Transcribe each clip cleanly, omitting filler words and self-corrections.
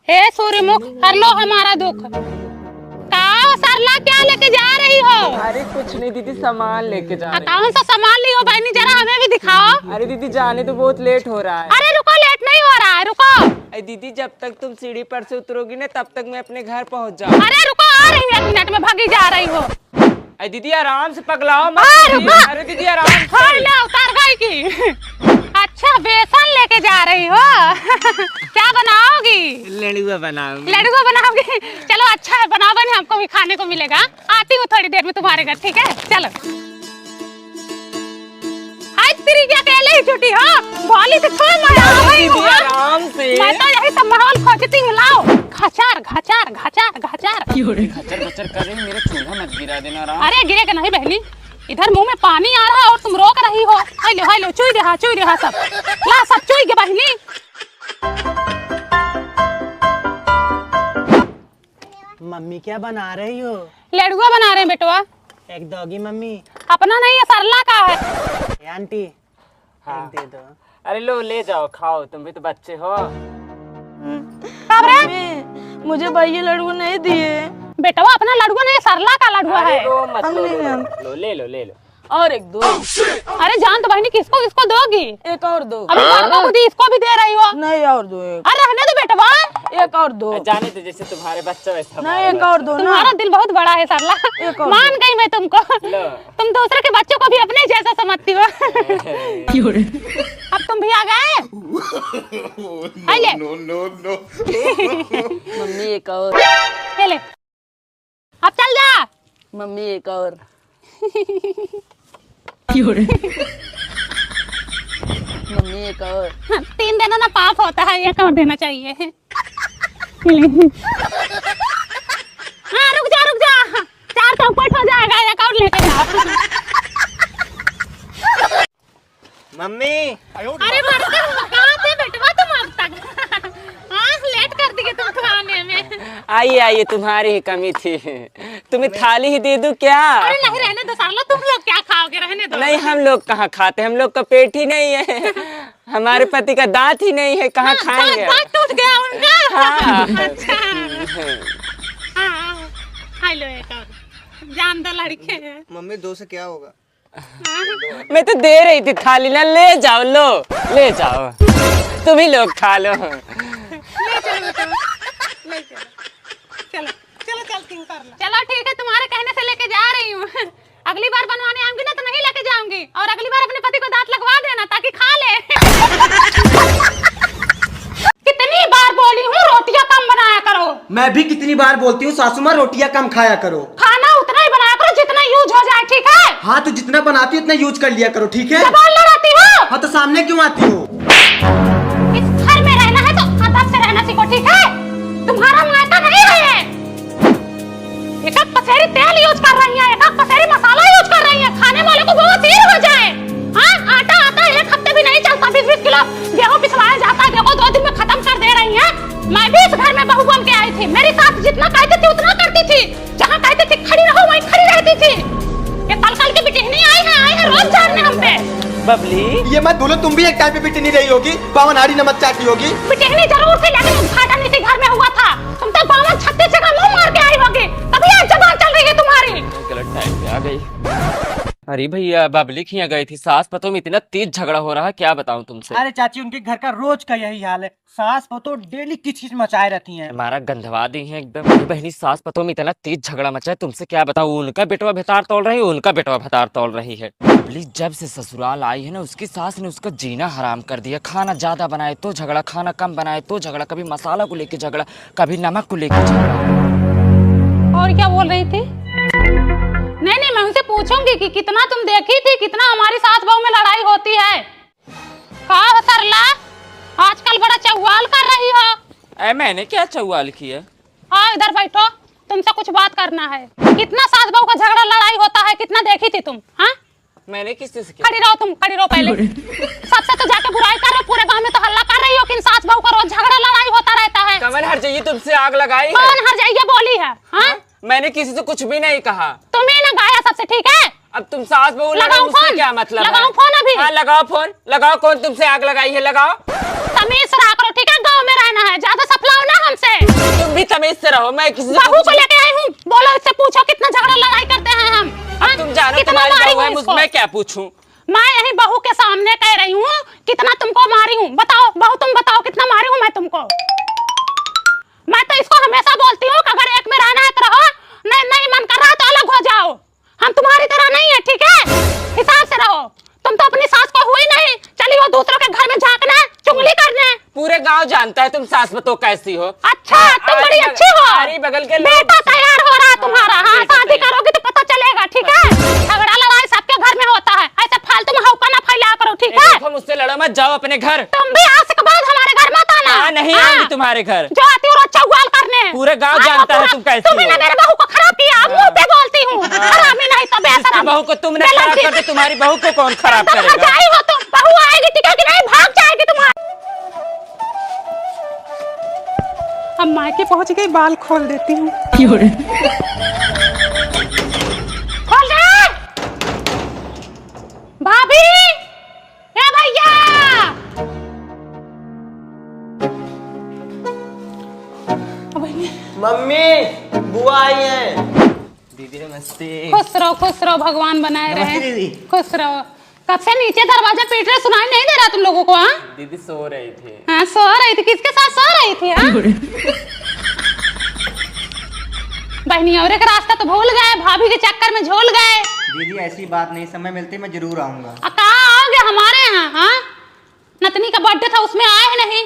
हे सूर्यमुख हर लो हमारा दुख। का सरला क्या लेके जा रही हो? अरे कुछ नहीं दीदी, सामान लेके जा रही हूँ। कौन सा सामान ली हो बहनी, जरा हमें भी दिखाओ। अरे दीदी जाने तो बहुत लेट हो रहा है। अरे रुको, लेट नहीं हो रहा है, रुको। अरे दीदी जब तक तुम सीढ़ी पर से उतरोगी ना तब तक मैं अपने घर पहुँच जाऊँ। अरे रुको, आ रही हूँ, 1 मिनट में भागी जा रही हो। अरे दीदी आराम से पगलाओ मत। अरे दीदी आराम से। उतर गई की। अच्छा बेसन लेके जा रही हो। क्या बनाओगी? लड़ुआ बनाऊंगी। लड्डू बनाओगी? चलो अच्छा है, बनाओ, बनी हमको भी खाने को मिलेगा। आती हूँ थोड़ी देर में तुम्हारे घर, ठीक है? चलो। हाय तेरी क्या अकेले ही छुट्टी हो? बोली तो छोड़ दीदी आराम से। मैं तो यही सब माहौल खोजती हूँ, लाओ। घचार घचार घचार घचार खचर खचर कर रही, मेरा चूल्हा मत गिरा देना। आराम। अरे गिरेगा नहीं बहनी, इधर मुंह में पानी आ रहा है और तुम रोक रही हो। हाय लो चुई रहा सब। ला सब चुई के बहनी। मम्मी क्या बना रही हो? लड्डुआ बना रहे हैं बेटवा। एक दोगी मम्मी? अपना नहीं है, सरला का है। आंटी हाँ। एक दे दो। अरे लो ले जाओ, खाओ, तुम भी तो बच्चे हो। मुझे भैया लड्डू नहीं दिए। बेटवा अपना लड्डुआ नहीं, सरला का लड्डुआ है। रो मत, हम लो, नहीं लो, हम। लो, ले लो ले लो। और एक दो। अरे जान तो बहनी, किसको किसको दोगी? एक और दो। अभी लड़कों को दी, इसको भी दे रही हो? नहीं और दो। एक अरे रहने दो बेटवा। एक और दो। जाने तो जैसे तुम्हारे बच्चा वैसा नहीं एक और दो ना। तुम्हारा दिल बहुत बड़ा है सरला, एक और मान गई मैं तुमको। लो। तुम दूसरे के बच्चों को भी अपने जैसा समझती हो। अब तुम भी आ गए। ले मम्मी एक और। ले अब चल जा। मम्मी एक और। मम्मी एक और। 3 देना ना पाप होता है, 1 और देना चाहिए। हाँ रुक जा, 4 चौपट हो जाएगा, 1 और लेके जाओ। मम्मी अरे बढ़ते कहाँ थे बेटवा तुम अब तक? हाँ लेट कर दिए तुम खाने में। आइए तुम्हारी ही कमी थी। तुम्हें थाली ही दे दूं क्या? अरे नहीं रहने दो साला, तुम लोग क्या खाओगे, रहने दो। नहीं हम लोग कहाँ खाते, हम लोग का पेट ही नहीं है। हमारे पति का दांत ही नहीं है, कहाँ खाएंगे? दांत टूट गया उनका। हाँ। अच्छा हाँ, हेलो एक और जान दो लड़के। मम्मी 2 से क्या होगा? मैं तो दे रही थी थाली ना, ले जाओ, लो ले जाओ, तुम ही लोग खा लो। चलो ठीक है, तुम्हारे कहने से लेके जा रही हूँ। अगली बार बनवाने आऊंगी ना तो नहीं लेके जाऊंगी, और अगली बार अपने पति को दांत लगवा देना ताकि खा ले। कितनी बार बोली हूँ रोटियां कम बनाया करो। मैं भी कितनी बार बोलती हूँ सासू माँ रोटियां कम खाया करो। खाना उतना ही बनाया करो जितना यूज हो जाए, ठीक है? हाँ तो जितना बनाती हो उतना यूज कर लिया करो, ठीक है? जबान लड़ाती हो। हाँ तो सामने क्यों आती हो? इस घर में रहना है तो अदब से रहना सीखो, ठीक है? तुम्हारा मायका नहीं है ये। एक पसेरी तेल यूज कर रही है, एक पसेरी मसाला यूज कर रही है, खाने वाले को बहुत देर हो जाए। हाँ आटा आता 1 हफ्ते भी नहीं चलता, 20-20 किलो गेहूं पिसवाया जाता है, देखो 2 दिन में खत्म कर दे रही है। मैं भी इस घर में बहू बन के आई थी, मेरी सास जितना कहती थी उतना करती थी, जहाँ कहती थी खड़ी रहो वहीं खड़ी रहती थी। ये कल की बिटिहनी आई है रोज जानने हम पे। बबली ये मत बोलो, तुम भी एक टाइम पे पिटी नहीं रही होगी, पावन हारी नमक चाटी होगी। बिटिहनी जरूर थी, लेकिन उद्घाटन इसी घर में हुआ था। तुम तो 52-36 जगह मुंह मार के आई होगी, तभी आज जबान चल रही है तुम्हारी। गलत टाइम पे आ गई। अरे भैया बबली की यहाँ गई थी, सास पतों में इतना तेज झगड़ा हो रहा है, क्या बताऊं तुमसे। अरे चाची उनके घर का रोज का यही हाल है, सास पतो डेली किच मचाए रहती हैं। हमारा गंधवा दी है एकदम। मेरी बहनी सास पतों में इतना तेज झगड़ा मचा है, तुमसे क्या बताऊं। उनका बेटवा भतार तोड़ रही है, उनका बेटवा भतार तोड़ रही है। बबली जब से ससुराल आई है ना, उसकी सास ने उसका जीना हराम कर दिया। खाना ज्यादा बनाए तो झगड़ा, खाना कम बनाए तो झगड़ा, कभी मसाला को लेके झगड़ा, कभी नमक को लेके झगड़ा। और क्या बोल रही थी? नहीं मैं उनसे पूछूंगी कि कितना तुम देखी थी, कितना हमारी सास बहू में लड़ाई होती है। कहा सरला आजकल बड़ा चौवाल कर रही हो। मैंने क्या चौवाल किया? हाँ इधर बैठो, तुमसे कुछ बात करना है। कितना सास बहू का झगड़ा लड़ाई होता है, कितना देखी थी तुम? हाँ मैंने किससे किया? खड़ी रहो तुम, खड़ी रहो पहले। सबसे तो जाके बुराई कर रहे हो, पूरे गांव में तो हल्ला कर रही हो कि सास बहू का रोज झगड़ा लड़ाई होता रहता है। कमल हर जाइए, तुमसे आग लगाई है। कौन हर जाइए बोली है? हाँ मैंने किसी से कुछ भी नहीं कहा। तुम्हें ना गाया सबसे, ठीक है? अब तुम सास बहू लड़ाई, मुझसे क्या मतलब है? लगाओ फोन अभी। हाँ लगाओ फोन, लगाओ। कौन तुमसे आग लगाई है? लगाओ। तमीज से रहा करो, ठीक है? गांव में रहना है, ज्यादा सफलाओ ना हमसे। तमीज से रहो। मैं किसी से बहू को लेके आई हूँ, बोलो इससे पूछो कितना झगड़ा लड़ाई करते हैं हम। हाँ? तुम जानो कितना तुम्हारी मारी बहू है, हूँ मुझ इसको? मैं क्या पूछूं? मैं यही बहू के सामने कह रही हूँ कितना तुमको मारी हूँ। बताओ बहू, तुम बताओ कितना मारी हूँ मैं तुमको। मैं तो इसको हमेशा बोलती हूँ कि अगर एक में रहना है तो रहो, नहीं मन कर रहा तो अलग हो जाओ। हम तुम्हारी तरह नहीं है, ठीक है? हिसाब से रहो। तुम तो अपनी सास को हुई नहीं, चली हो दूसरों के घर में झांकने, चुगली करने। पूरे गांव जानता है तुम सास बतो कैसी हो। अच्छा, तुम बड़ी अच्छी हो। अरे बगल के लोग बेटा तैयार हो रहा है तुम्हारा। हाँ, बेटा शादी तैयार। करोगी तो पता चलेगा, ठीक है? झगड़ा लड़ाई सबके घर में होता है, ऐसे फालतू में हौका ना फैलाया करो, ठीक है? देखो मुझसे लड़ो मत, जाओ अपने घर। तुम भी आज के बाद हमारे घर मत आना। हाँ, नहीं हाँ। आऊंगी तुम्हारे घर। जो आती हो चौगाल करने। पूरे गांव हाँ, जानता है पूरा- तुम कैसी तुमने हो। ना मेरे बहू को खराब किया, मुंह पे बोलती हूँ। हरामी नहीं तो जिसकी बेशरम। बहू को तुमने खराब कर दिया, तुम्हारी बहू को कौन खराब एकदम करेगा? हजाई हो तुम। बहू आएगी ठीक है कि नहीं, भाग जाएगी तुम्हारी। अब मायके पहुंच गई, बाल खोल देती हूँ। खोल दे भाभी, ए भैया। मम्मी बुआ आई है। दीदी नमस्ते। खुश रहो, भगवान बनाए नमस्ते रहे। दीदी। खुश रहो। कब से नीचे दरवाजा पीट रहे, सुनाई नहीं दे रहा तुम लोगों को? हाँ दीदी सो रही थी। हाँ, सो रही थी। किसके साथ सो रही थी? हाँ बहनी, और एक रास्ता तो भूल गए, भाभी के चक्कर में झोल गए। दीदी ऐसी बात नहीं, समय मिलते मैं जरूर आऊंगा। कहाँ आओगे हमारे यहाँ? हाँ, नतनी का बर्थडे था, उसमें आए ही नहीं।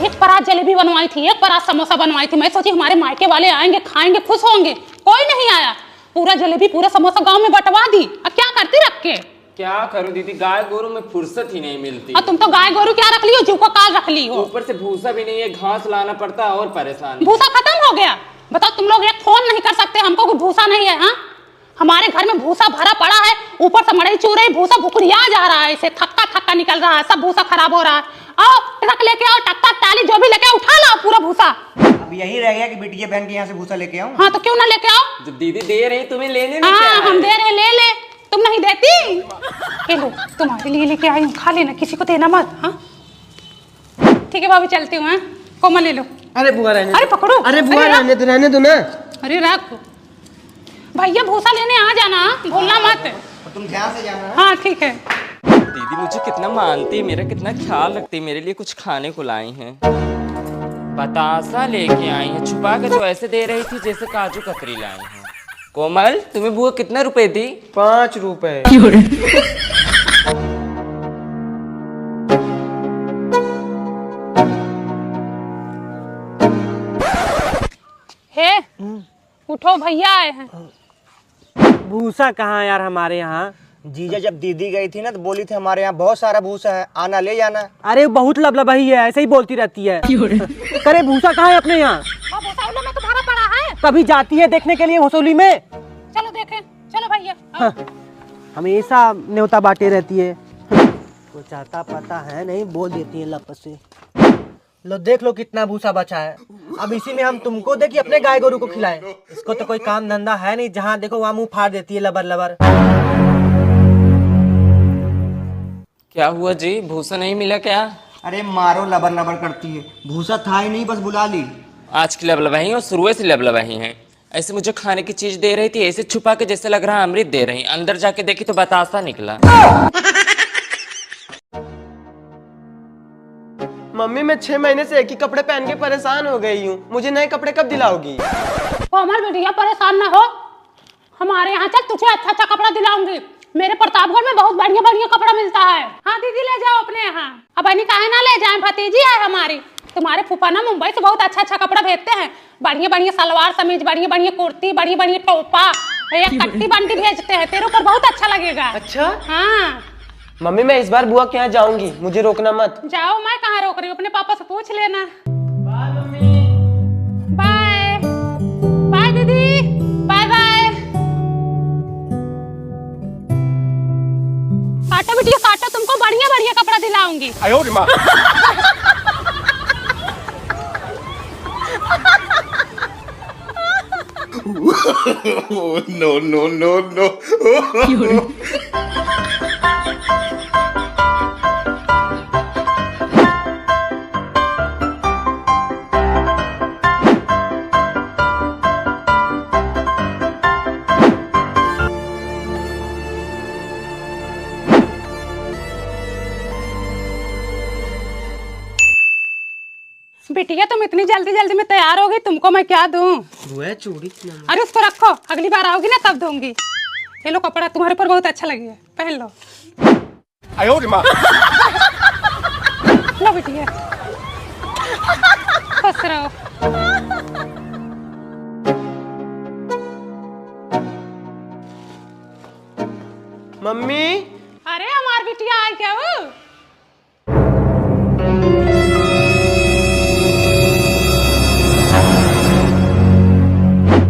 एक परात जलेबी बनवाई थी, एक परात समोसा बनवाई थी। मैं सोची हमारे मायके वाले आएंगे, खाएंगे, खुश होंगे। कोई नहीं आया। पूरा जलेबी पूरा समोसा गांव में बंटवा दी। अब क्या करती रख के? क्या करूं दीदी, गाय गोरू में फुर्सत ही नहीं मिलती। और तुम तो गाय गोरू क्या रख ली हो, जीव को काल रख ली हो। ऊपर से भूसा भी नहीं है, घास लाना पड़ता है और परेशान। भूसा खत्म हो गया? बताओ, तुम लोग एक फोन नहीं कर सकते हमको कि भूसा नहीं है? हाँ, हमारे घर में भूसा भरा पड़ा है, ऊपर से मड़ई चूरई भूसा भुकड़िया जा रहा है, इसे थक्का निकल रहा है, सब भूसा खराब हो रहा है। आओ ट्रक लेके आओ, टक्का टाली जो भी लेके आओ, उठा लाओ पूरा भूसा। अब यही रह गया कि बिटिया बहन के यहाँ से भूसा लेके आऊं। हाँ, तो क्यों ना लेके आओ? जब दीदी दे रही तुम्हें लेने में क्या हाँ, है? हम दे रहे, ले ले। तुम नहीं देती? ये लो, तुम्हारे लिए लेके आई हूँ, खा लेना, किसी को देना मत। हाँ ठीक है भाभी, चलती हूँ। कोमल ले लो। अरे बुआ रहने अरे पकड़ो। अरे बुआ रख। रहने दो ना। अरे रख भैया, भूसा लेने आ जाना, भूलना मत। तुम ध्यान से जाना। हाँ ठीक है। दीदी मुझे कितना मानती है, मेरा कितना ख्याल रखती है, मेरे लिए कुछ खाने को लाई हैं। बतासा लेके आई है, छुपा के तो ऐसे दे रही थी जैसे काजू कतरी लाई है। कोमल, तुम्हें बुआ कितने रुपए दी? 5 रुपए। हे उठो, भैया आए हैं। भूसा कहाँ यार हमारे यहाँ? जीजा जब दीदी गई थी ना तो बोली थी हमारे यहाँ बहुत सारा भूसा है, आना ले जाना। अरे बहुत लबलबाही है, ऐसे ही बोलती रहती है। करे भूसा कहाँ है अपने यहाँ? अब भूसा में तुम्हारा पड़ा है। कभी जाती है देखने के लिए भोसौली में? चलो देखें, चलो भैया। हाँ, हमेशा न्योता बांटे रहती है। कुछ आता पता है नहीं, बोल देती है लपस से। लो देख लो कितना भूसा बचा है। अब इसी में हम तुमको दे कि अपने गाय गोरू को खिलाएं? इसको तो कोई काम धंधा है नहीं, जहाँ देखो वहाँ मुंह फाड़ देती है लबर लबर। क्या हुआ जी, भूसा नहीं मिला क्या? अरे मारो, लबर लबर करती है। भूसा था ही नहीं, बस बुला ली। आज की लबलबाही और शुरू से लबलबाही हैं। ऐसे मुझे खाने की चीज दे रही थी, ऐसे छुपा के जैसे लग रहा अमृत दे रही। अंदर जाके देखी तो बतासा निकला। मम्मी मैं 6 महीने से एक ही कपड़े पहन के परेशान हो गई हूँ, मुझे नए कपड़े कब दिलाओगी? कोमल बेटिया, परेशान ना हो, हमारे यहाँ चल, तुझे अच्छा अच्छा कपड़ा दिलाऊंगी। मेरे प्रतापगढ़ में बहुत बढ़िया बढ़िया कपड़ा मिलता है। हाँ दीदी, ले जाओ अपने यहाँ। अब अनी काहे ना ले जाए, भतीजी है हमारी। तुम्हारे फूफा ना मुंबई से बहुत अच्छा अच्छा कपड़ा भेजते हैं। बढ़िया बढ़िया सलवार समीज, बढ़िया बढ़िया कुर्ती, बढ़िया बढ़िया टोपा, एक कट्टी बंटी भेजते हैं। तेरे ऊपर बहुत अच्छा लगेगा। अच्छा हाँ मम्मी, मैं इस बार बुआ के यहाँ जाऊंगी, मुझे रोकना मत। जाओ, मैं कहाँ रोक रही हूँ, अपने पापा से पूछ लेना। Bye mummy. बाय बाय दीदी, बाय बाय। काटो बिटिया काटो, तुमको बढ़िया बढ़िया कपड़ा दिलाऊंगी। no, no, no, no. बिटिया तुम इतनी जल्दी जल्दी में तैयार होगी, तुमको मैं क्या दूं? बुआ चूड़ी अरे उसको रखो, अगली बार आओगी ना तब दूंगी। ये लो कपड़ा तुम्हारे पर बहुत अच्छा लगी है, पहन लो। लो बिटिया, खुश रहो। मम्मी अरे हमारी बिटिया आई क्या वो?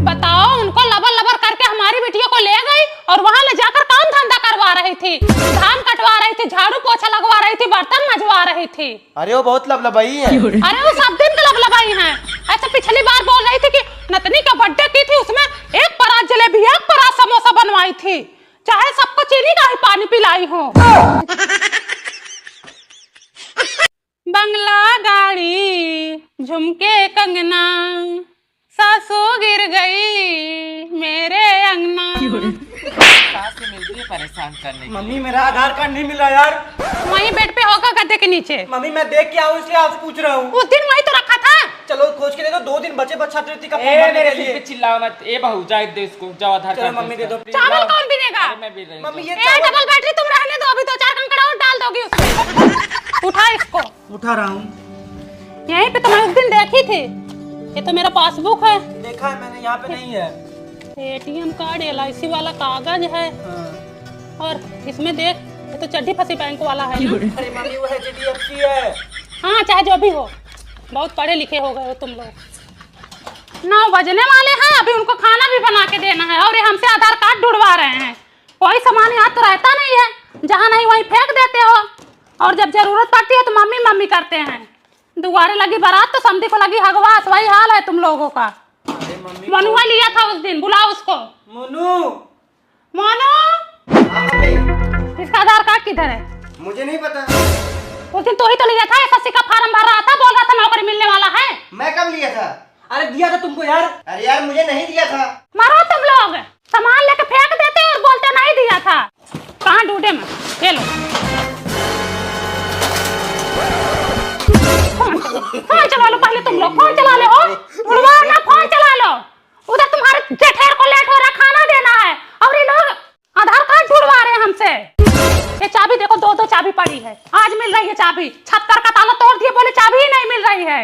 बताओ, उनको लबर लबर करके हमारी बिटिया को ले गई और वहां ले जाकर काम धंधा करवा रही थी, धान कटवा रही थी, झाड़ू पोछा लगवा रही थी, बर्तन मजवा रही थी। अरे वो बहुत लबलबाई है। अरे वो सब दिन का लबलबाई हैं। ऐसे पिछली बार बोल रही थी कि नतनी का बर्थडे की थी, उसमें एक परात जलेबी, एक परात समोसा बनवाई थी, चाहे सबको चीनी का ही पानी पिलाई हो। बंगला, गाड़ी, झुमके, कंगना, सासू गिर गई मेरे अंगना। सास से मिलती है परेशान करने। मम्मी मेरा आधार कार्ड नहीं मिला यार। वहीं बेड पे होगा गद्दे के नीचे। मम्मी मैं देख के आऊँ इसलिए आपसे पूछ रहा हूँ। उस दिन वहीं तो रखा था। चलो खोज के दे दो, 2 दिन बचे बस छात्रवृत्ति का फॉर्म ए भरने मेरे के सिर लिए। पे चिल्लाओ मत। ए बहू जाए दे इसको, जाओ आधार चलो कार्ड मम्मी दे दो प्लीज। चावल कौन पीनेगा? मैं भी रही मम्मी ये ए डबल बैटरी तुम रहने दो, अभी 2-4 कंकड़ और डाल दोगी उसमें। उठा इसको। उठा रहा हूँ। यहीं पे तो मैं उस दिन देखी थी। ये तो मेरा पासबुक है, देखा है मैंने, यहाँ पे नहीं है। एटीएम कार्ड, LIC वाला कागज है, हाँ। और इसमें देख, ये तो चड्डी फंसी बैंक वाला है ना? अरे मम्मी वो HDFC है। हाँ चाहे जो भी हो, बहुत पढ़े लिखे हो गए हो तुम लोग। 9 बजने वाले हैं, अभी उनको खाना भी बना के देना है और ये हमसे आधार कार्ड ढूंढवा रहे हैं। कोई सामान यहाँ तो रहता नहीं है, जहाँ नहीं वहीं फेंक देते हो, और जब जरूरत पड़ती है तो मम्मी मम्मी करते हैं। दुआरे लगी बारात तो समधी को लगी हगवास, वही हाल है तुम लोगों का। मनुआ लिया था उस दिन, बुलाओ उसको। मोनू। मोनू, इसका आधार कार्ड किधर है? मुझे नहीं पता। उस दिन तो ही तो लिया था, SSC का फॉर्म भर रहा था, बोल रहा था नौकरी मिलने वाला है। मैं कब लिया था? अरे दिया था तुमको यार। अरे यार मुझे नहीं दिया था। मारो तुम लोग, सामान लेके फेंक देते और बोलते नहीं दिया था। कहाँ ढूंढे मैं? ये लो फोन चला लो, पहले तुम लोग फोन चला लो। ढूंढवाओ ना, फोन चला लो। उधर तुम्हारे जेठेर को लेट हो रहा, खाना देना है, और ये लोग आधार कार्ड ढूंढवा रहे हैं हमसे। ये चाबी देखो, 2-2 चाबी पड़ी है, आज मिल रही है चाबी। छत्तर का ताला तोड़ दिए, बोले चाबी ही नहीं मिल रही है।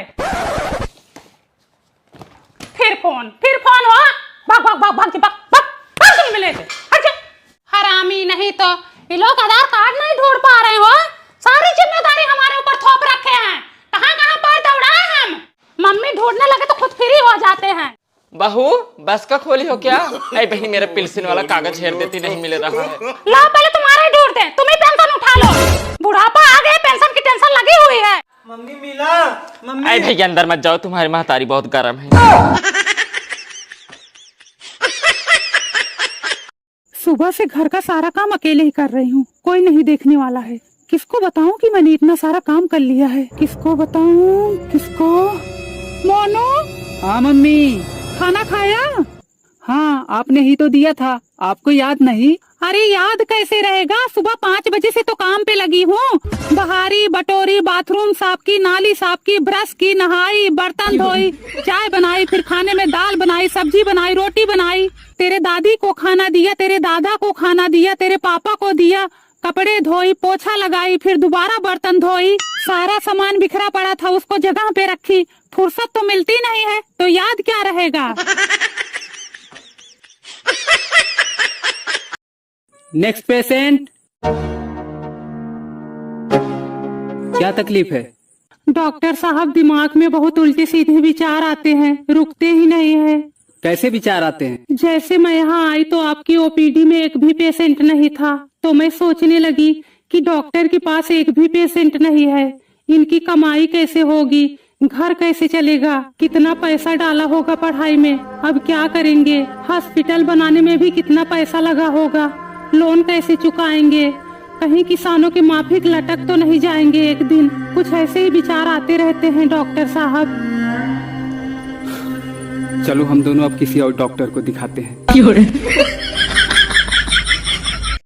फिर फोन हो, भाग भाग भाग भाग भाग भाग भाग, तुम मिलेंगे। हरामी, नहीं तो ये लोग आधार कार्ड नहीं ढूंढ पा रहे हो, सारी जिम्मेदारी हमारे ऊपर थोप रखे हैं। कहाँ कहाँ पर दौड़ाए हम, मम्मी ढूंढने लगे तो खुद फ्री हो जाते हैं। बहू बस का खोली हो क्या? ऐ बहनी मेरा पेंशन वाला कागज हेर देती, नहीं मिल रहा है। लो पहले तुम्हारे ही ढूंढते हैं, तुम ही पेंशन उठा लो। बुढ़ापा आ गया, पेंशन की टेंशन लगी हुई है। मम्मी मिला। मम्मी ऐ भैया अंदर मत जाओ, तुम्हारी महतारी बहुत गर्म है। सुबह से घर का सारा काम अकेले ही कर रही हूँ, कोई नहीं देखने वाला है। किसको बताऊँ कि मैंने इतना सारा काम कर लिया है? किसको बताऊँ, किसको? मोनू। हाँ मम्मी। खाना खाया? हाँ आपने ही तो दिया था, आपको याद नहीं? अरे याद कैसे रहेगा, सुबह 5 बजे से तो काम पे लगी हूँ। बहारी, बटोरी, बाथरूम साफ की, नाली साफ की, ब्रश की, नहाई, बर्तन धोई, चाय बनाई, फिर खाने में दाल बनाई, सब्जी बनाई, रोटी बनाई, तेरे दादी को खाना दिया, तेरे दादा को खाना दिया, तेरे पापा को दिया, कपड़े धोई, पोछा लगाई, फिर दोबारा बर्तन धोई, सारा सामान बिखरा पड़ा था उसको जगह पे रखी। फुर्सत तो मिलती नहीं है, तो याद क्या रहेगा? Next patient. क्या तकलीफ है? डॉक्टर साहब दिमाग में बहुत उल्टे सीधे विचार आते हैं, रुकते ही नहीं है। कैसे विचार आते हैं? जैसे मैं यहाँ आई तो आपकी OPD में एक भी पेशेंट नहीं था, तो मैं सोचने लगी कि डॉक्टर के पास एक भी पेशेंट नहीं है, इनकी कमाई कैसे होगी, घर कैसे चलेगा, कितना पैसा डाला होगा पढ़ाई में, अब क्या करेंगे, हॉस्पिटल बनाने में भी कितना पैसा लगा होगा, लोन कैसे चुकाएंगे, कहीं किसानों के माफिक लटक तो नहीं जाएंगे एक दिन। कुछ ऐसे ही विचार आते रहते हैं डॉक्टर साहब। चलो हम दोनों अब किसी और डॉक्टर को दिखाते हैं।